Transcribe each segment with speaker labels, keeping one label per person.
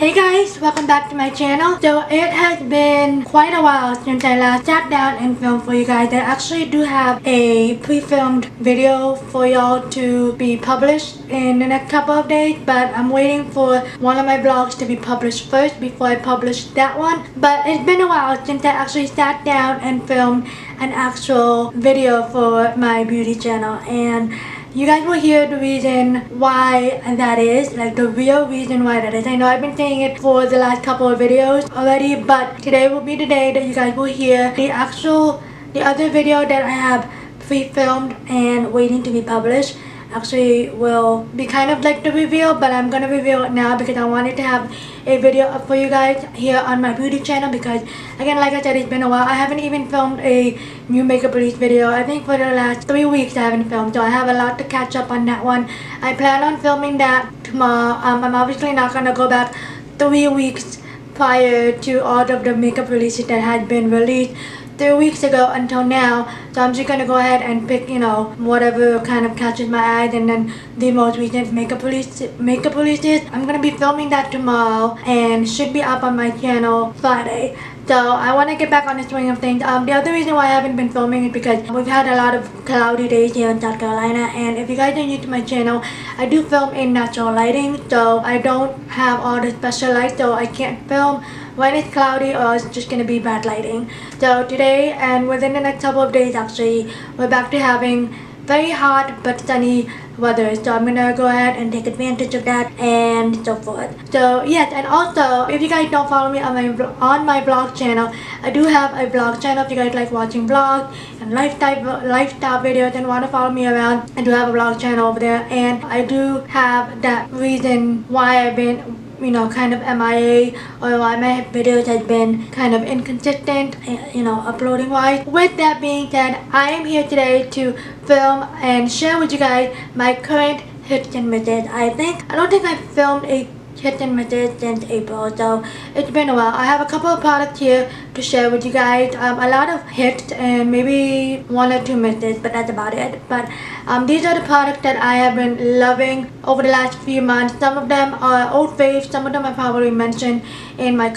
Speaker 1: Hey guys, welcome back to my channel. So it has been quite a while since I last sat down and filmed for you guys. I actually do have a pre-filmed video for y'all to be published in the next couple of days, but I'm waiting for one of my vlogs to be published first before I publish that one. But it's been a while since I actually sat down and filmed an actual video for my beauty channel, and you guys will hear the reason why that is, like the real reason why that is. I know I've been saying it for the last couple of videos already, but today will be the day that you guys will hear the other video that I have pre-filmed and waiting to be published. Actually will be kind of like the reveal, but I'm gonna reveal it now because I wanted to have a video up for you guys here on my beauty channel, because again, like I said, it's been a while. I haven't even filmed a new makeup release video. I think for the last 3 weeks I haven't filmed, so I have a lot to catch up on that one. I plan on filming that tomorrow. I'm obviously not gonna go back 3 weeks prior to all of the makeup releases that had been released 3 weeks ago until now, so I'm just gonna go ahead and pick, you know, whatever kind of catches my eyes, and then the most recent makeup releases. I'm gonna be filming that tomorrow and should be up on my channel Friday. So I want to get back on the swing of things. The other reason why I haven't been filming is because we've had a lot of cloudy days here in South Carolina, and if you guys are new to my channel, I do film in natural lighting, so I don't have all the special lights, so I can't film when it's cloudy or it's just gonna be bad lighting. So today and within the next couple of days, actually, we're back to having very hot but sunny weather, so I'm gonna go ahead and take advantage of that and so forth. So yes, and also if you guys don't follow me on my vlog channel, I do have a vlog channel. If you guys like watching vlogs and lifestyle videos and want to follow me around, I do have a vlog channel over there, and I do have that reason why I've been, you know, kind of MIA, or why my videos has been kind of inconsistent, you know, uploading wise. With that being said, I am here today to film and share with you guys my current hits and misses. I don't think I've filmed a hits and misses since April, so it's been a while. I have a couple of products here to share with you guys. A lot of hits and maybe 1 or 2 misses, but that's about it. But these are the products that I have been loving over the last few months. Some of them are old faves, some of them I probably mentioned in my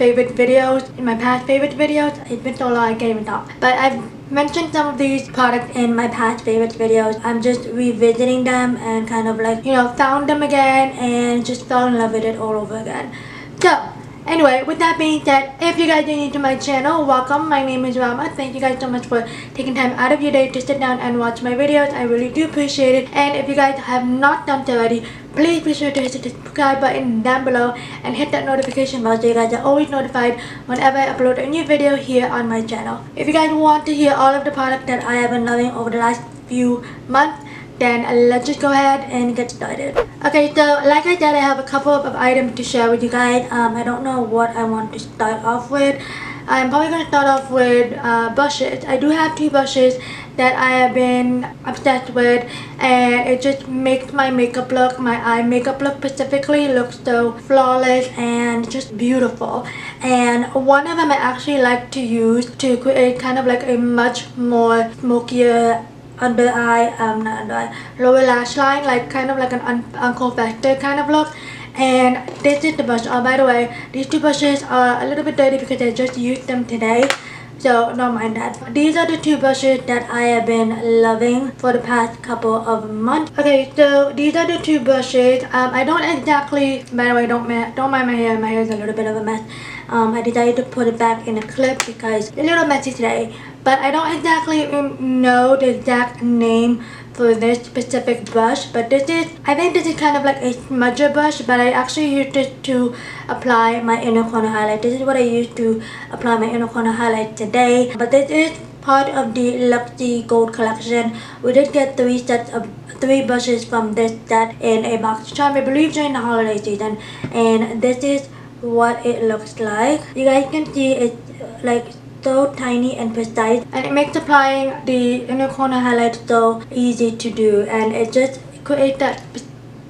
Speaker 1: favorite videos, in my past favorite videos. It's been so long I can't even talk. But I've mentioned some of these products in my past favorite videos. I'm just revisiting them and kind of like, you know, found them again and just fell in love with it all over again. So anyway, with that being said, if you guys are new to my channel, welcome. My name is Rama. Thank you guys so much for taking time out of your day to sit down and watch my videos. I really do appreciate it. And if you guys have not done so already, please be sure to hit the subscribe button down below and hit that notification bell so you guys are always notified whenever I upload a new video here on my channel. If you guys want to hear all of the products that I have been loving over the last few months, then let's just go ahead and get started. Okay, so like I said, I have a couple of items to share with you guys. I don't know what I want to start off with. I'm probably going to start off with brushes. I do have 2 brushes that I have been obsessed with, and it just makes my makeup look, my eye makeup look specifically, look so flawless and just beautiful. And one of them I actually like to use to create kind of like a much more smokier lower lash line, like kind of like an Perfector kind of look. And this is the brush. Oh, by the way, these 2 brushes are a little bit dirty because I just used them today, so don't mind that. These are the 2 brushes that I have been loving for the past couple of months. Okay, so these are the 2 brushes. I don't exactly, by the way, don't mind my hair. My hair is a little bit of a mess. I decided to put it back in a clip because it's a little messy today. But I don't exactly know the exact name for this specific brush, but I think this is kind of like a smudger brush, but I actually used it to apply my inner corner highlight. This is what I used to apply my inner corner highlight today. But this is part of the Luxie Gold collection. We did get 3 brushes from this set in a box charm, I believe, during the holiday season, and this is what it looks like. You guys can see it's like so tiny and precise, and it makes applying the inner corner highlight so easy to do, and it just creates that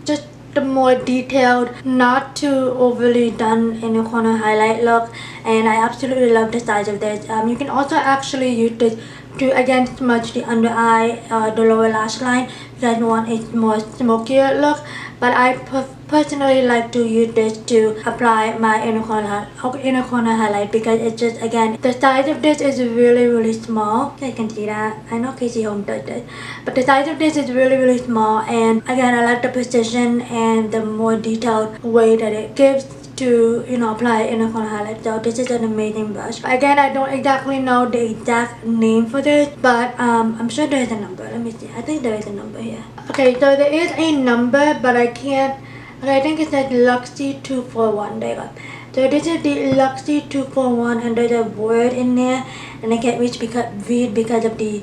Speaker 1: just the more detailed, not too overly done inner corner highlight look, and I absolutely love the size of this. You can also actually use this to again smudge the under eye, the lower lash line if you guys want a more smokier look, but I personally like to use this to apply my inner corner highlight because it's just, again, the size of this is really small. I can see that. I know Casey Home does this, but the size of this is really small, and again, I like the precision and the more detailed way that it gives to apply inner corner highlight. So this is an amazing brush. Again, I don't exactly know the exact name for this, but I'm sure there is a number. Let me see. I think there is a number here. Okay, so there is a number, but I can't. Okay, I think it says Luxie 241. There you go. So this is the Luxie 241, and there's a word in there, and I can't read because of the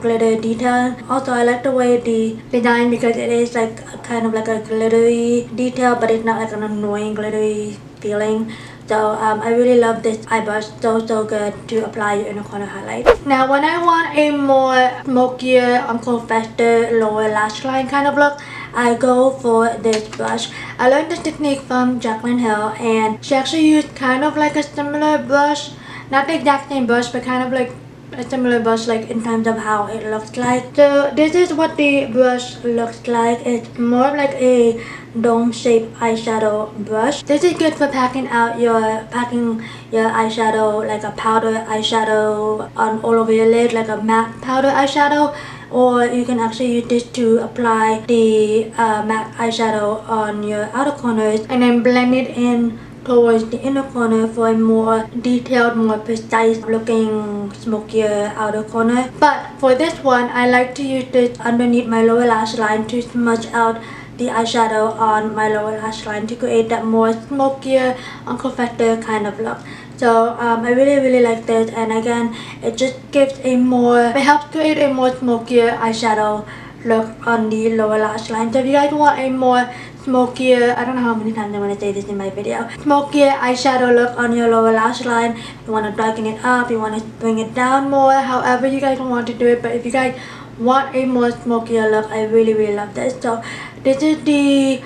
Speaker 1: glitter detail. Also, I like the way the design, because it is like kind of like a glittery detail, but it's not like an annoying glittery feeling. So I really love this eye brush. So good to apply your inner corner highlight. Now when I want a more smokier, cold faster, lower lash line kind of look, I go for this brush. I learned this technique from Jaclyn Hill, and she actually used kind of like a similar brush, not the exact same brush, but kind of like a similar brush, like in terms of how it looks like. So this is what the brush looks like. It's more of like a dome shaped eyeshadow brush. This is good for packing your eyeshadow, like a powder eyeshadow on all over your lid, like a matte powder eyeshadow. Or you can actually use this to apply the matte eyeshadow on your outer corners and then blend it in towards the inner corner for a more detailed, more precise looking, smokier outer corner. But for this one, I like to use this underneath my lower lash line to smudge out the eyeshadow on my lower lash line to create that more smokier, Perfector kind of look. So I really like this, and again, it just gives it helps create a more smokier eyeshadow look on the lower lash line. So if you guys want a more smokier, I don't know how many times I'm going to say this in my video, smokier eyeshadow look on your lower lash line, you want to darken it up, you want to bring it down more, however you guys want to do it. But if you guys want a more smokier look, I really love this. So this is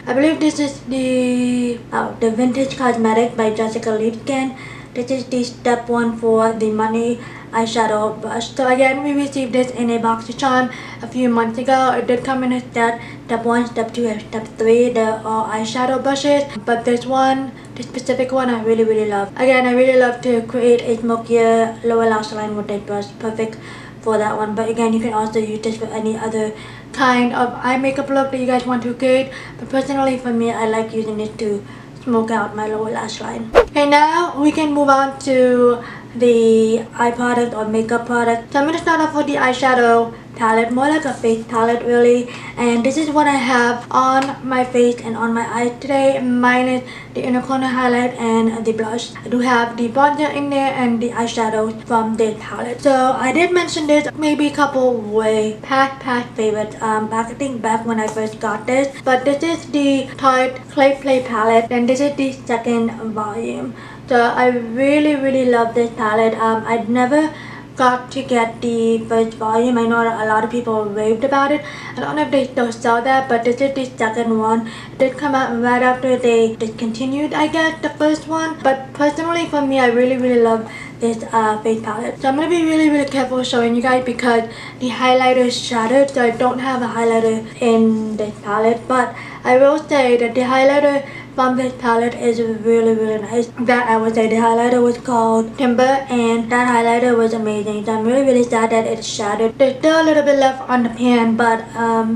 Speaker 1: I believe this is the Vintage Cosmetic by Jessica Liebken. This is the step 1 for the Money eyeshadow brush. So again, we received this in a box of charm a few months ago. It did come in a step 1, step 2, and step 3, the eyeshadow brushes. But this specific one, I really love. Again, I really love to create a smokier lower lash line with this brush. Perfect for that one. But again, you can also use this for any other kind of eye makeup look that you guys want to create. But personally, for me, I like using this to smoke out my lower lash line. Okay, now we can move on to the eye product or makeup product. So I'm going to start off with the eyeshadow palette, more like a face palette really, and this is what I have on my face and on my eyes today, minus the inner corner highlight and the blush. I do have the bronzer in there and the eyeshadows from this palette. So I did mention this maybe a couple way past favorites, I think back when I first got this, but this is the Tarte Clay Play palette, and this is the second volume. So I really love this palette. I'd never got to get the first volume. I know a lot of people raved about it. I don't know if they still sell that, but this is the second one. It did come out right after they discontinued, I guess, the first one. But personally for me, I really love this face palette. So I'm going to be really careful showing you guys because the highlighter is shattered, so I don't have a highlighter in this palette. But I will say that the highlighter from this palette is really nice. That I would say the highlighter was called Timber, and that highlighter was amazing. So I'm really sad that it's shattered. There's still a little bit left on the pan, but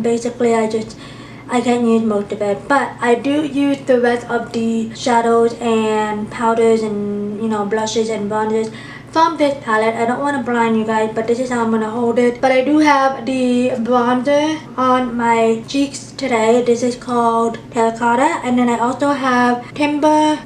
Speaker 1: basically I can't use most of it. But I do use the rest of the shadows and powders and blushes and bronzers from this palette. I don't want to blind you guys, but this is how I'm going to hold it. But I do have the bronzer on my cheeks today. This is called Terracotta. And then I also have Ember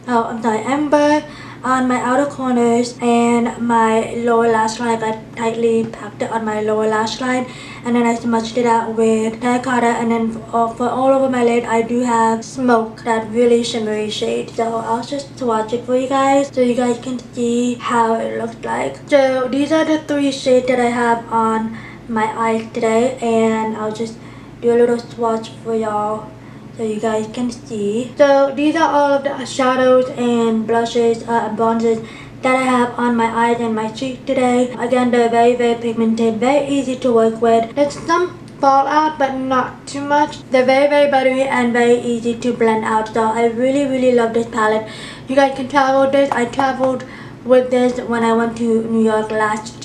Speaker 1: on my outer corners and my lower lash line. I tightly packed it on my lower lash line, and then I smudged it out with Terracotta. And then for all over my lid, I do have Smoke, that really shimmery shade. So I'll just swatch it for you guys so you guys can see how it looks like. So these are the 3 shades that I have on my eyes today, and I'll just do a little swatch for y'all so you guys can see. So these are all of the shadows and blushes and bronzers that I have on my eyes and my cheek today. Again, they're very pigmented, very easy to work with. There's some fall out, but not too much. They're very buttery and very easy to blend out. So I really love this palette. You guys can travel with this. I traveled with this when I went to New York last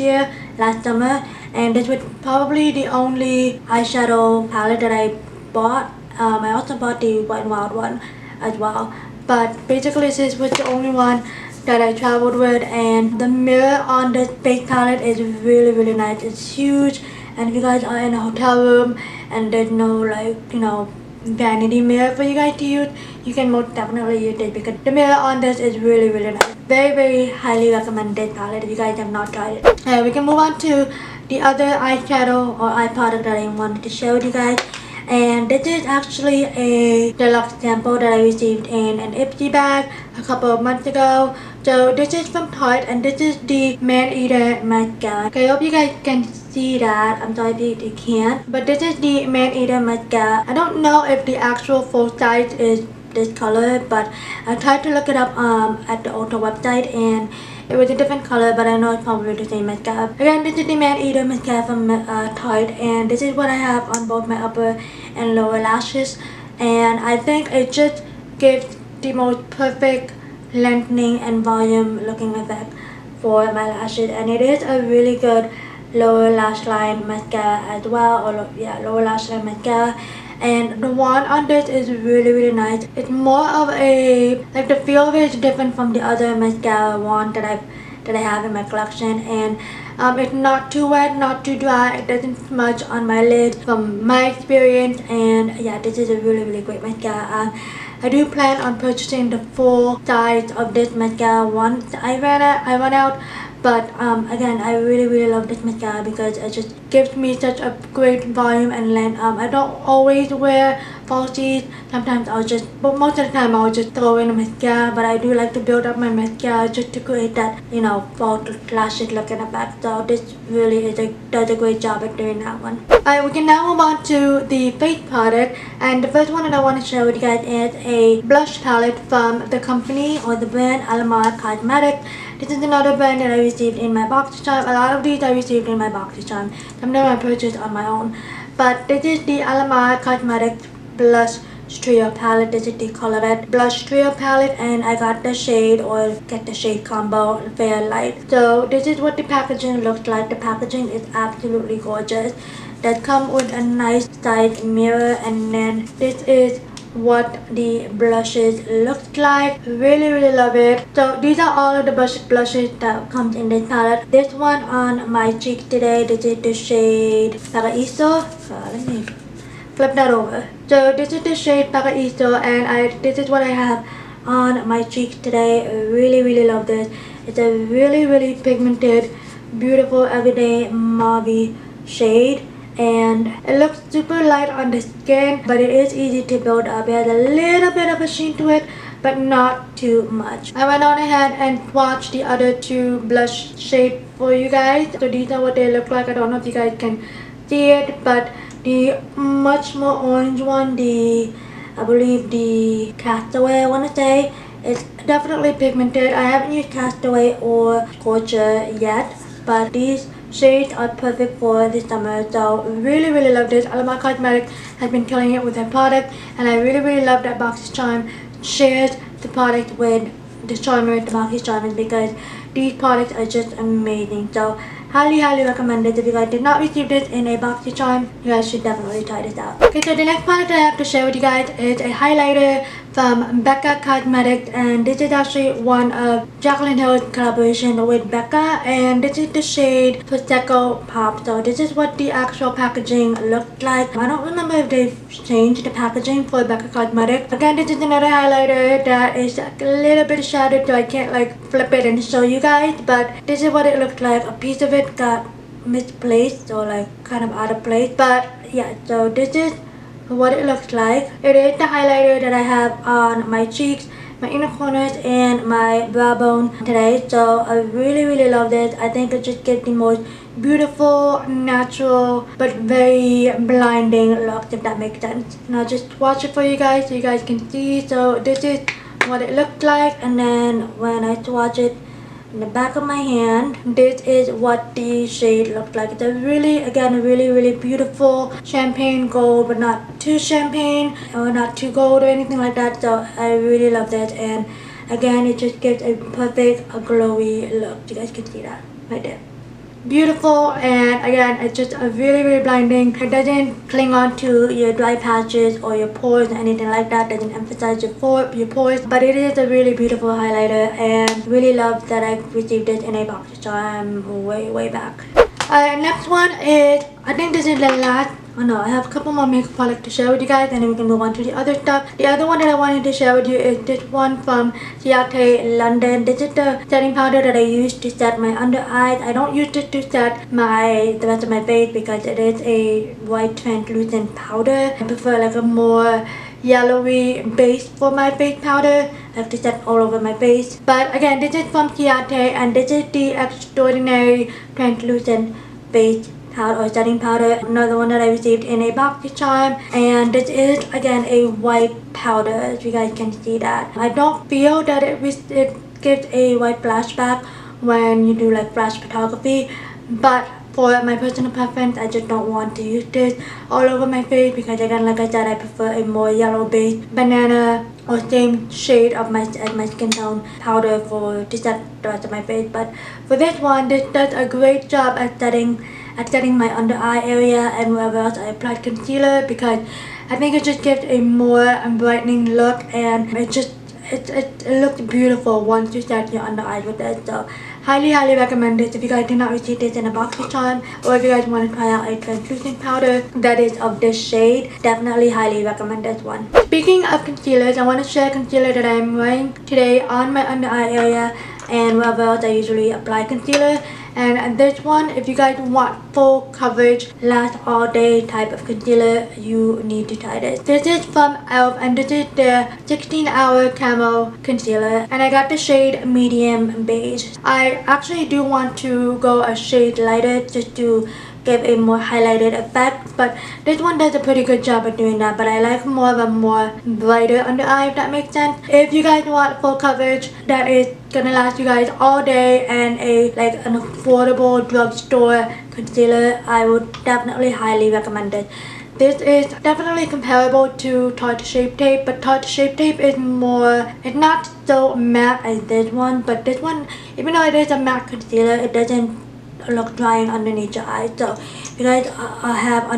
Speaker 1: summer, and this was probably the only eyeshadow palette that I bought. I also bought the Wet n Wild one as well, but basically this was the only one that I traveled with. And the mirror on this base palette is really nice. It's huge, and if you guys are in a hotel room and there's no, like, you know, vanity mirror for you guys to use, you can most definitely use it, because the mirror on this is really nice. Very highly recommend this palette if you guys have not tried it. We can move on to the other eyeshadow or eye product that I wanted to share with you guys. And this is actually a deluxe sample that I received in an Ipsy bag a couple of months ago. So this is from Tarte, and this is the Maneater mascara. Okay, I hope you guys can see that. I'm sorry if you can't, but this is the Maneater mascara. I don't know if the actual full size is this color, but I tried to look it up at the Ulta website, and it was a different color, but I know it's probably the same mascara. Again, this is the Maneater mascara from Tarte, and this is what I have on both my upper and lower lashes. And I think it just gives the most perfect lengthening and volume looking effect for my lashes, and it is a really good lower lash line mascara as well, or yeah, lower lash line mascara. And the one on this is really nice. It's more of a, like, the feel of it is different from the other mascara wand that I have in my collection. And it's not too wet, not too dry. It doesn't smudge on my lid from my experience. And yeah, this is a really great mascara. I do plan on purchasing the full size of this mascara once I run out. But again, I really love this mascara because it just gives me such a great volume and length. I don't always wear falsies. Sometimes but most of the time I'll just throw in a mascara. But I do like to build up my mascara just to create that, you know, false lashes look in the back. So this really does a great job at doing that one. Alright, we can now move on to the face product. And the first one that I want to share with you guys is a blush palette from the company or the brand Alamar Cosmetics. This is another brand that I received in my box charm. A lot of these I received in my box charm. Some of them I purchased on my own. But this is the Alamar Cosmetics Blush Trio palette. This is the Colorete Blush Trio palette, and I got the shade, or get the shade combo, Fair Light. So this is what the packaging looks like. The packaging is absolutely gorgeous. That comes with a nice side mirror, and then this is what the blushes looks like. Really love it. So these are all of the blushes that comes in this palette. This one on my cheeks today, this is the shade Paraiso. Let me flip that over. So this is the shade Paraiso, and this is what I have on my cheeks today. Really love this. It's a really pigmented, beautiful, everyday mauve shade. And it looks super light on the skin, but it is easy to build up. It has a little bit of a sheen to it, but not too much. I went on ahead and swatched the other two blush shades for you guys. So these are what they look like. I don't know if you guys can see it, but the much more orange one, I believe the Castaway, I want to say, it's definitely pigmented. I haven't used Castaway or Scorcher yet, but these shades are perfect for this summer. So really love this. Alamar Cosmetics has been killing it with their product, and I really love that Boxy Charm shares the product with the Charmer, the Boxy Charmers, because these products are just amazing. So highly recommend it. If you guys did not receive this in a Boxy Charm, you guys should definitely try this out. Okay, so the next product I have to share with you guys is a highlighter from BECCA Cosmetics, and this is actually one of Jaclyn Hill's collaboration with BECCA, and this is the shade Prosecco Pop. So this is what the actual packaging looked like. I don't remember if they've changed the packaging for BECCA Cosmetics. Again, this is another highlighter that is like a little bit shattered, so I can't like flip it and show you guys, but this is what it looked like. A piece of it got misplaced, or like kind of out of place, but yeah, so this is what it looks like. It is the highlighter that I have on my cheeks, my inner corners, and my brow bone today. So I really love this. I think it just gives the most beautiful, natural, but very blinding look, if that makes sense. Now just watch it for you guys so you guys can see. So this is what it looked like, and then when I swatch it in the back of my hand. This is what the shade looks like. It's a really, again, a really beautiful champagne gold, but not too champagne or not too gold or anything like that. So I really love that, and again, it just gives a perfect, glowy look. You guys can see that right there. Beautiful, and again, it's just a really blinding. It doesn't cling on to your dry patches or your pores or anything like that. Doesn't emphasize your pores, but it is a really beautiful highlighter, and really love that I received this in a box, so I'm way back. Next one is, I think this is the last. Oh no, I have a couple more makeup products to share with you guys, and then we can move on to the other stuff. The other one that I wanted to share with you is this one from Ciaté, London. This is the setting powder that I use to set my under eyes. I don't use this to set the rest of my face because it is a white translucent powder. I prefer like a more yellowy base for my face powder. I have to set all over my face. But again, this is from Ciaté, and this is the Extraordinary Translucent Face powder or setting powder. Another one that I received in a box this time, and this is again a white powder, as you guys can see that. I don't feel that it gives a white flashback when you do like flash photography, but for my personal preference, I just don't want to use this all over my face because again, like I said, I prefer a more yellow base, banana or same shade of my skin tone powder to set the rest of my face. But for this one, this does a great job at setting my under eye area and wherever else I applied concealer, because I think it just gives a more brightening look, and it looks beautiful once you set your under eyes with it. So highly recommend this if you guys did not receive this in a box this time, or if you guys want to try out a translucent powder that is of this shade. Definitely highly recommend this one. Speaking of concealers, I want to share concealer that I'm wearing today on my under eye area and wherever else I usually apply concealer. And this one, if you guys want full coverage, last all day type of concealer, you need to try this. This is from e.l.f. and this is their 16-hour camo concealer, and I got the shade medium beige. I actually do want to go a shade lighter just to give a more highlighted effect, but this one does a pretty good job of doing that. But I like more of a more brighter under eye, if that makes sense. If you guys want full coverage that is gonna last you guys all day and an affordable drugstore concealer, I would definitely highly recommend it. This is definitely comparable to Tarte Shape Tape, but Tarte Shape Tape is more, it's not so matte as this one, but this one, even though it is a matte concealer, it doesn't look drying underneath your eyes. So if you guys have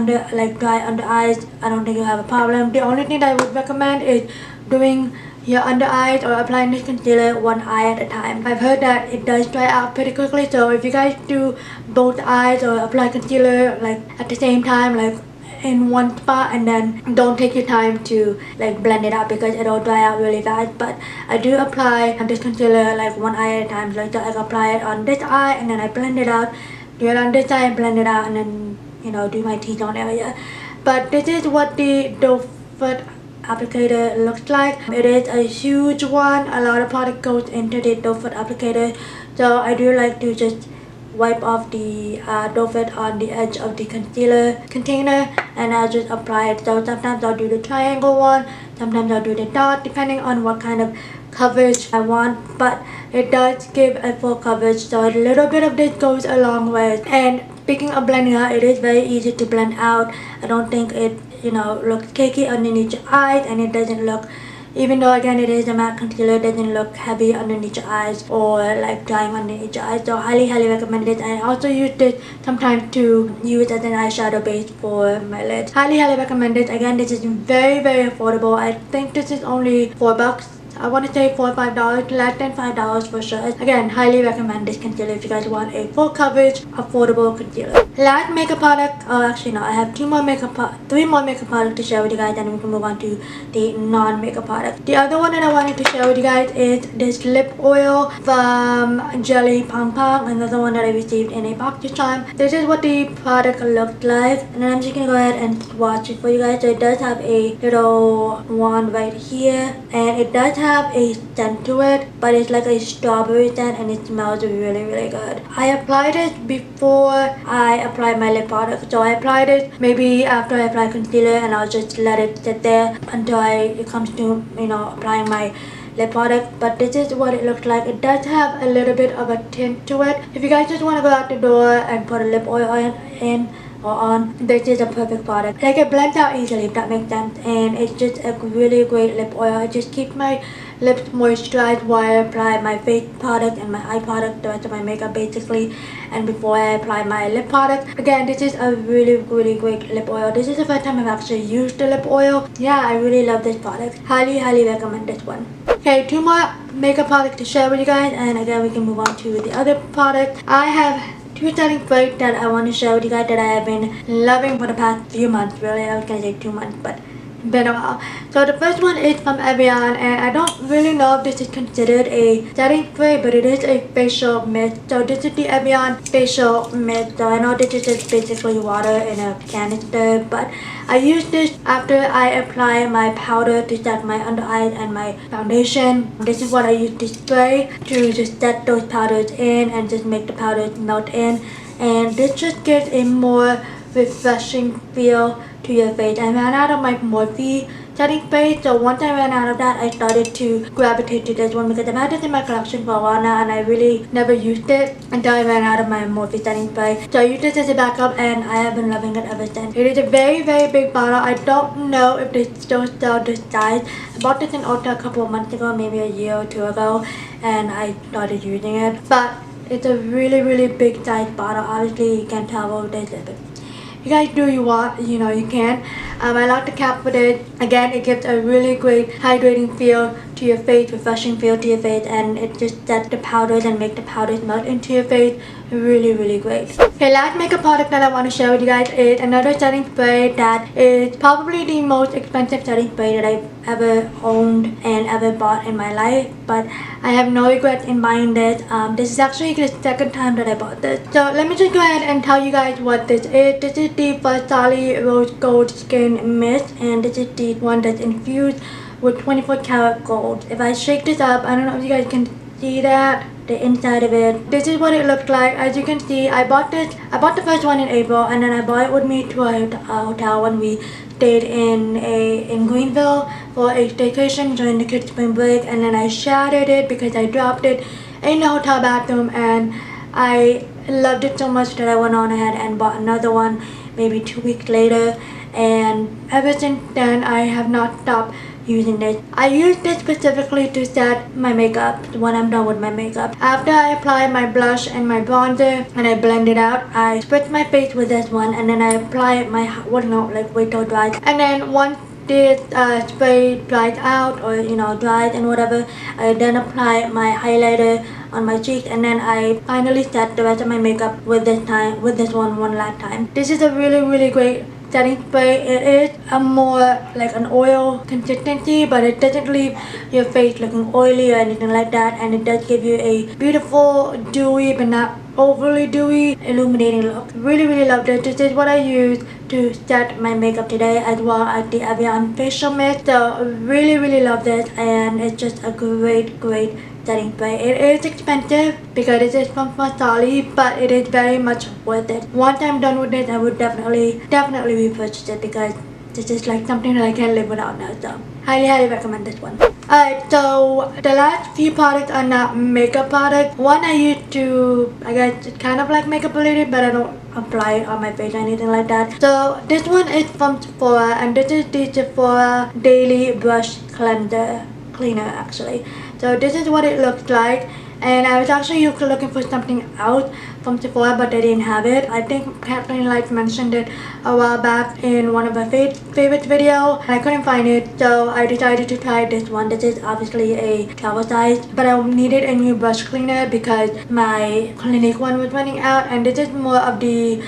Speaker 1: dry under eyes, I don't think you'll have a problem. The only thing that I would recommend is doing your under eyes or applying this concealer one eye at a time. I've heard that it does dry out pretty quickly, so if you guys do both eyes or apply concealer at the same time, in one spot, and then don't take your time to blend it out because it'll dry out really fast. But I do apply this concealer one eye at a time. So I apply it on this eye and then I blend it out, do it on this eye and blend it out, and then do my T-zone area. But this is what the doe foot applicator looks like. It is a huge one. A lot of product goes into the doe foot applicator, so I do like to just wipe off the doe foot on the edge of the concealer container, and I'll just apply it. So sometimes I'll do the triangle one, sometimes I'll do the dot, depending on what kind of coverage I want. But it does give a full coverage, so a little bit of this goes a long way. And speaking of blending out, it is very easy to blend out. I don't think it looks cakey underneath your eyes, and it doesn't look, even though again it is a matte concealer, it doesn't look heavy underneath your eyes or drying underneath your eyes. So highly recommend it. And I also use this sometimes to use as an eyeshadow base for my lids. Highly recommend it. Again, this is very affordable. I think this is only $4. I want to say $4 or $5, less than $5 for sure. Again, highly recommend this concealer if you guys want a full coverage, affordable concealer. Last makeup product, actually no, I have three more makeup products to share with you guys, and we can move on to the non-makeup product. The other one that I wanted to share with you guys is this lip oil from Jelly Pong Pong, another one that I received in a box this time. This is what the product looked like, and then I'm just gonna go ahead and swatch it for you guys. So it does have a little wand right here, and it does have a scent to it, but it's like a strawberry scent, and it smells really good. I applied it before I applied my lip product, so I applied it maybe after I apply concealer, and I'll just let it sit there until it comes to applying my lip product, but this is what it looks like. It does have a little bit of a tint to it. If you guys just want to go out the door and put a lip oil in or on, this is a perfect product. Like it blends out easily, if that makes sense, and it's just a really great lip oil. It just keeps my lips moisturized while I apply my face product and my eye product, the rest of my makeup basically, and before I apply my lip product. Again, this is a really great lip oil. This is the first time I've actually used the lip oil. Yeah, I really love this product. Highly recommend this one. Okay, 2 more makeup products to share with you guys, and again we can move on to the other product. I have 2 setting sprays that I want to share with you guys that I have been loving for the past few months. Really, I was gonna say 2 months, but been a while. So the first one is from Evian, and I don't really know if this is considered a setting spray, but it is a facial mist. So this is the Evian facial mist. So I know this is just basically water in a canister, but I use this after I apply my powder to set my under eyes and my foundation. This is what I use this spray to just set those powders in and just make the powders melt in, and this just gives a more refreshing feel to your face. I ran out of my Morphe setting spray, so once I ran out of that, I started to gravitate to this one because I've had this in my collection for a while now and I really never used it until I ran out of my Morphe setting spray. So I used this as a backup and I have been loving it ever since. It is a very big bottle. I don't know if they still sell this size. I bought this in Ulta a couple of months ago, maybe a year or 2 ago, and I started using it. But it's a really big size bottle. Obviously you can tell what it is, but you guys do you want, you know, you can. I like the cap with it. Again, it gives a really great hydrating feel to your face, refreshing feel to your face, and it just sets the powders and make the powders melt into your face. Really great. Okay, last makeup product that I want to share with you guys is another setting spray that is probably the most expensive setting spray that I've ever owned and ever bought in my life, but I have no regrets in buying this. This is actually the second time that I bought this. So let me just go ahead and tell you guys what this is. This is the Farsali Rose Gold Skin Mist, and this is the one that's infused with 24 karat gold. If I shake this up, I don't know if you guys can see that, the inside of it. This is what it looked like. As you can see, I bought the first one in April, and then I bought it with me to a hotel when we stayed in Greenville for a staycation during the kids' spring break, and then I shattered it because I dropped it in the hotel bathroom, and I loved it so much that I went on ahead and bought another one maybe 2 weeks later, and ever since then I have not stopped using this. I use this specifically to set my makeup when I'm done with my makeup. After I apply my blush and my bronzer and I blend it out, I spritz my face with this one, and then I apply my, wait till it dries. And then once this spray dries out, or dries and whatever, I then apply my highlighter on my cheeks, and then I finally set the rest of my makeup with this one last time. This is a really great setting spray. It is a more like an oil consistency, but it doesn't leave your face looking oily or anything like that, and it does give you a beautiful dewy but not overly dewy illuminating look. Really love this. This is what I use to set my makeup today, as well as the Evian facial mist. So really love this, and it's just a great setting spray. It is expensive because it is from Farsali, but it is very much worth it. Once I'm done with it, I would definitely repurchase it because this is like something that I can't live without now. So highly recommend this one. Alright, so the last few products are not makeup products. One I used to, I guess it's kind of like makeup related, but I don't apply it on my face or anything like that. So this one is from Sephora, and this is the Sephora Daily Brush Cleaner actually. So this is what it looks like, and I was actually looking for something else from Sephora, but they didn't have it. I think Kathleen Light mentioned it a while back in one of her favorites video, and I couldn't find it, so I decided to try this one. This is obviously a travel size, but I needed a new brush cleaner because my Clinique one was running out, and this is more of the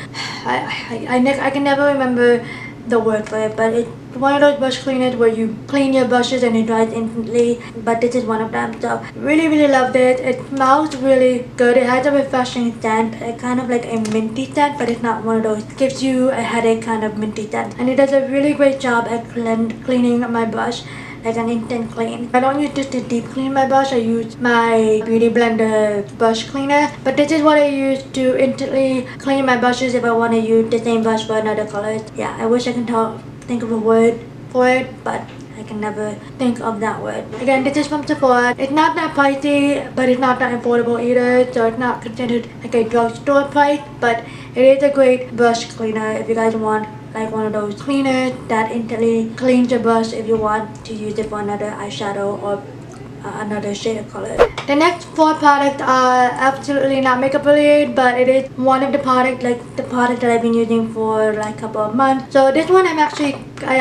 Speaker 1: I can never remember the word for it, but it's one of those brush cleaners where you clean your brushes and it dries instantly, but this is one of them. So really love this. It smells really good. It has a refreshing scent, kind of like a minty scent, but it's not one of those gives you a headache kind of minty scent, and it does a really great job at cleaning my brush, like an instant clean. I don't use this to deep clean my brush. I use my Beauty Blender brush cleaner, but this is what I use to instantly clean my brushes if I want to use the same brush for another color. Yeah, I wish I can think of a word for it, but I can never think of that word. Again, this is from Sephora. It's not that pricey, but it's not that affordable either, so it's not considered like a drugstore price, but it is a great brush cleaner if you guys want like one of those cleaners that instantly cleans your brush if you want to use it for another eyeshadow or another shade of color. The next 4 products are absolutely not makeup related, but it is one of the products, like the product that I've been using for like a couple of months. So this one I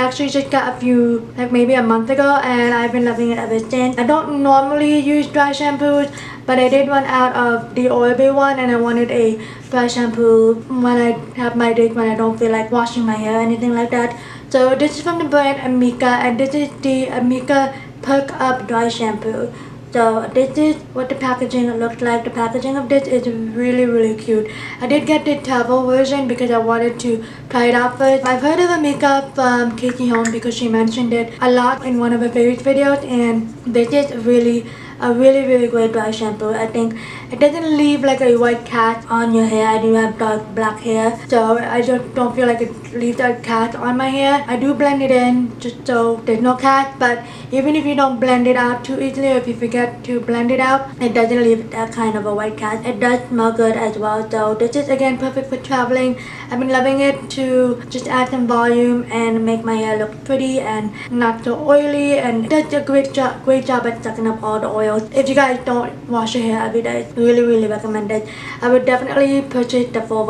Speaker 1: actually just got a few, like maybe a month ago, and I've been loving it ever since. I don't normally use dry shampoos, but I did run out of the oil-based one, and I wanted a dry shampoo when I have my days when I don't feel like washing my hair or anything like that. So this is from the brand Amika, and this is the Amika Perk Up Dry Shampoo. So this is what the packaging looks like. The packaging of this is really cute. I did get the travel version because I wanted to try it out first. I've heard of Amika from Casey Holmes because she mentioned it a lot in one of her favorite videos, and this is a really great dry shampoo. I think it doesn't leave like a white cast on your hair. I do have dark black hair, so I just don't feel like it leaves a cast on my hair. I do blend it in just so there's no cast, but even if you don't blend it out too easily, or if you forget to blend it out, it doesn't leave that kind of a white cast. It does smell good as well, so this is again perfect for traveling. I've been loving it to just add some volume and make my hair look pretty and not so oily, and it does a great job at sucking up all the oil. If you guys don't wash your hair every day, really recommend it. I would definitely purchase the full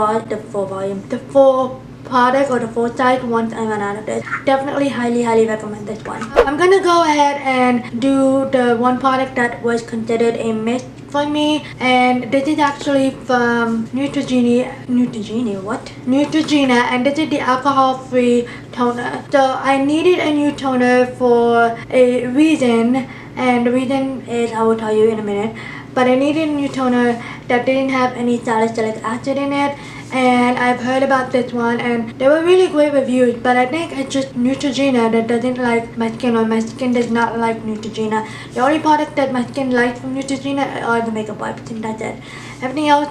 Speaker 1: product or the full size once I run out of this. Definitely highly recommend this one. I'm gonna go ahead and do the one product that was considered a miss for me, and this is actually from Neutrogena, and this is the alcohol-free toner. So I needed a new toner for a reason, and the reason is I will tell you in a minute. But I needed a new toner that didn't have any salicylic acid in it, and I've heard about this one and they were really great reviews, but I think it's just Neutrogena that doesn't like my skin, or my skin does not like Neutrogena. The only product that my skin likes from Neutrogena are the makeup wipes, and that's it. Everything else,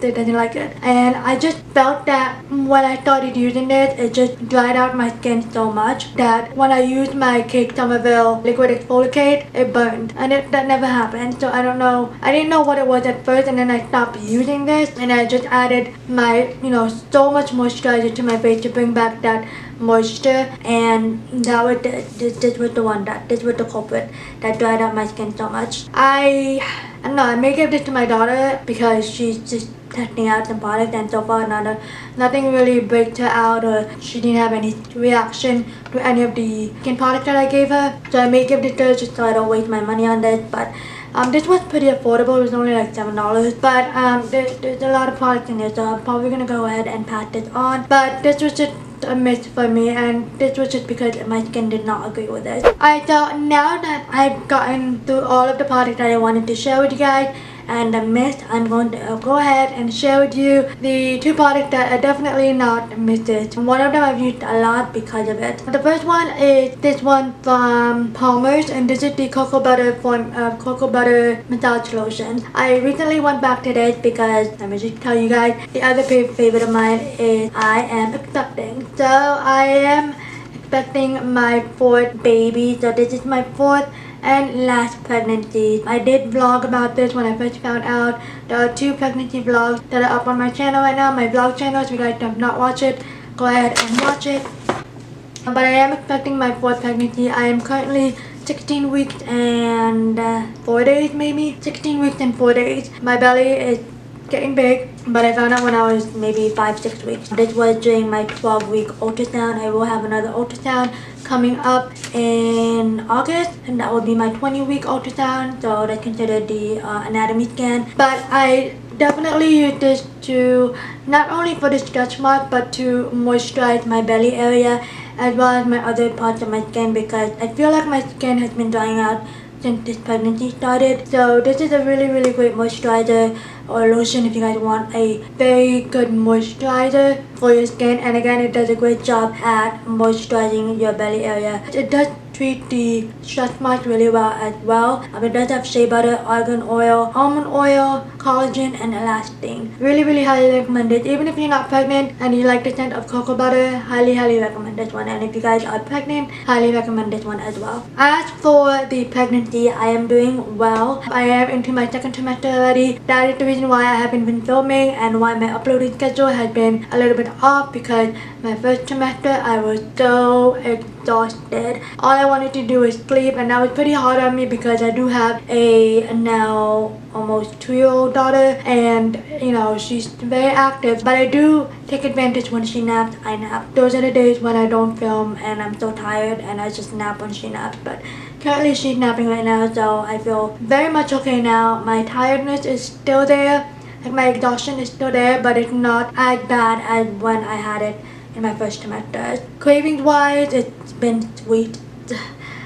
Speaker 1: they didn't like it, and I just felt that when I started using this, it just dried out my skin so much that when I used my Kate Somerville liquid exfoliate, it burned, and that never happened. So I don't know, I didn't know what it was at first, and then I stopped using this, and I just added my so much moisturizer to my face to bring back that moisture, and that was this was the culprit that dried out my skin so much. I don't know, I may give this to my daughter because she's just testing out some products, and so far nothing really breaks her out, or she didn't have any reaction to any of the skin products that I gave her. So I may give this to her just so I don't waste my money on this. But this was pretty affordable. It was only like $7, but there's a lot of products in here, so I'm probably gonna go ahead and pass this on. But this was just a miss for me, and this was just because my skin did not agree with it. Alright, so now that I've gotten through all of the products that I wanted to share with you guys and the miss, I'm going to go ahead and share with you the 2 products that are definitely not misses. One of them I've used a lot because of it. The first one is this one from Palmer's, and this is the cocoa butter massage lotion. I recently went back to this because, let me just tell you guys, the other favorite of mine is I am expecting. So I am expecting my 4th baby. So this is my 4th and last pregnancy. I did vlog about this when I first found out. There are 2 pregnancy vlogs that are up on my channel right now, my vlog channel. If you guys have not watched it, go ahead and watch it. But I am expecting my 4th pregnancy. I am currently 16 weeks and 4 days, maybe 16 weeks and 4 days. My belly is getting big, but I found out when I was maybe 5-6 weeks. This was during my 12-week ultrasound. I will have another ultrasound coming up in August, and that will be my 20-week ultrasound, so that's considered the anatomy scan. But I definitely use this to not only for the stretch mark, but to moisturize my belly area as well as my other parts of my skin, because I feel like my skin has been drying out since this pregnancy started. So this is a really great moisturizer or lotion if you guys want a very good moisturizer for your skin, and again it does a great job at moisturizing your belly area. It does treat the stretch marks really well as well. It does have shea butter, argan oil, almond oil, collagen, and elastin. Really highly recommend it. Even if you're not pregnant and you like the scent of cocoa butter, highly recommend this one. And if you guys are pregnant, highly recommend this one as well. As for the pregnancy, I am doing well. I am into my second trimester already. That is the reason why I haven't been filming and why my uploading schedule has been a little bit off, because my first trimester I was so exhausted. All I wanted to do was sleep, and that was pretty hard on me because I do have a now almost 2-year-old daughter, and you know, she's very active, but I do take advantage when she naps. I nap. Those are the days when I don't film and I'm so tired and I just nap when she naps. But currently she's napping right now, so I feel very much okay now. My tiredness is still there, like my exhaustion is still there, but it's not as bad as when I had it in my first trimester. Cravings wise, it's been sweet.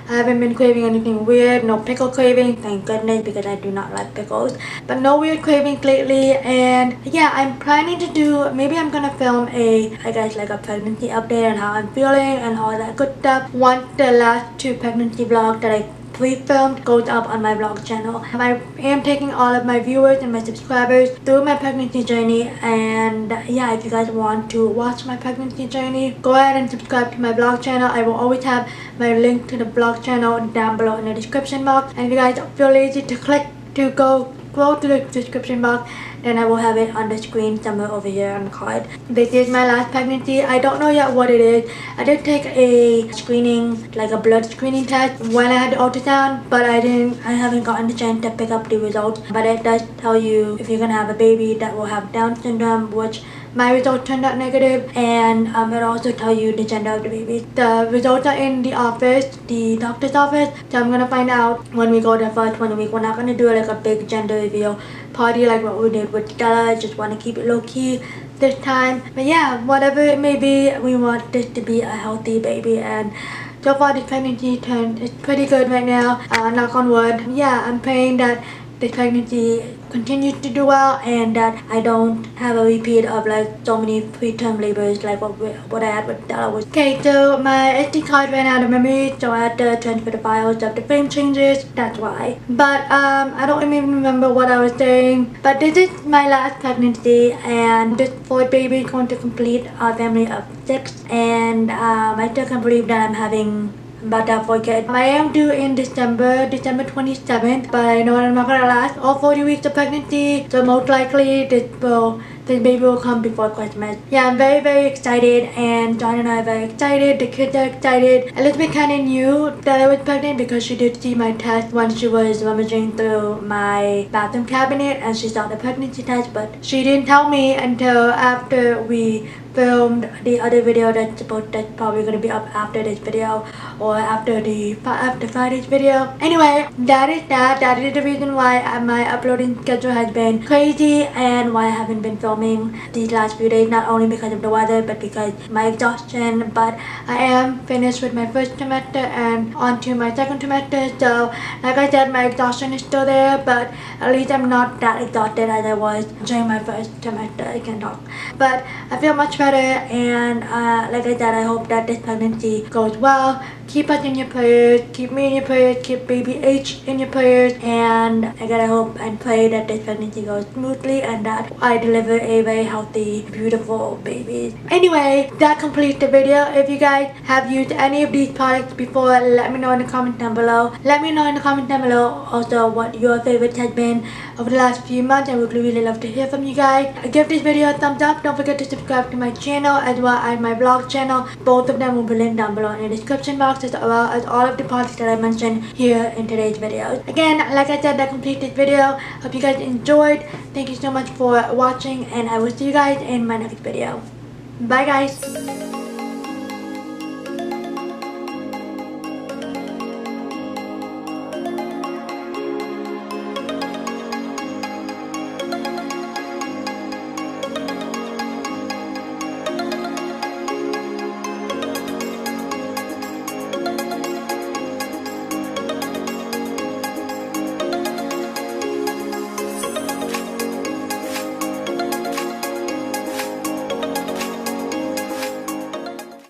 Speaker 1: I haven't been craving anything weird, no pickle craving, thank goodness, because I do not like pickles. But no weird cravings lately, and yeah, I'm planning to do, maybe I'm gonna film I guess like a pregnancy update on how I'm feeling and all that good stuff once the last 2 pregnancy vlogs that I pre-filmed goes up on my vlog channel. I am taking all of my viewers and my subscribers through my pregnancy journey, and yeah, if you guys want to watch my pregnancy journey, go ahead and subscribe to my vlog channel. I will always have my link to the vlog channel down below in the description box, and if you guys feel lazy to click to go to the description box, then I will have it on the screen somewhere over here on the card. This is my last pregnancy. I don't know yet what it is. I did take a screening, like a blood screening test when I had the ultrasound, but I haven't gotten the chance to pick up the results. But it does tell you if you're gonna have a baby that will have Down syndrome, which my results turned out negative, and it also tells you the gender of the baby. The results are in the office, the doctor's office, so I'm gonna find out when we go there for 20 week. We're not gonna do like a big gender reveal party like what we did with Stella. I just want to keep it low key this time. But yeah, whatever it may be, we want this to be a healthy baby, and so far this pregnancy is pretty good right now. Knock on wood. Yeah, I'm praying that this pregnancy continues to do well and that I don't have a repeat of like so many preterm labors like what I had with Stella. Okay, so my SD card ran out of memory, so I had to transfer the files of the frame changes. That's why. But I don't even remember what I was saying. But this is my last pregnancy, and this 4th baby is going to complete our family of 6, and I still can't believe that I'm about to have 4 kids. I am due in December 27th, but I know I'm not gonna last all 40 weeks of pregnancy, so most likely this baby will come before Christmas. Yeah, I'm very excited, and John and I are very excited. The kids are excited. Elizabeth kind of knew that I was pregnant because she did see my test when she was rummaging through my bathroom cabinet, and she saw the pregnancy test, but she didn't tell me until after we filmed the other video that's probably gonna be up after this video or after Friday's video. Anyway, that is the reason why my uploading schedule has been crazy and why I haven't been filming these last few days, not only because of the weather but because my exhaustion. But I am finished with my first trimester and on to my second trimester, so like I said, my exhaustion is still there, but at least I'm not that exhausted as I was during my first trimester. I can talk, but I feel much better, and like I said, I hope that this pregnancy goes well. Keep us in your prayers, keep me in your prayers, keep baby H in your prayers, and I gotta hope and pray that this pregnancy goes smoothly and that I deliver a very healthy, beautiful baby. Anyway, that completes the video. If you guys have used any of these products before, let me know in the comments down below. Let me know in the comments down below also what your favorites has been over the last few months. I would really love to hear from you guys. Give this video a thumbs up. Don't forget to subscribe to my channel as well as my vlog channel. Both of them will be linked down below in the description box, as well as all of the products that I mentioned here in today's video. Again, like I said, that completes this video. Hope you guys enjoyed. Thank you so much for watching, and I will see you guys in my next video. Bye guys.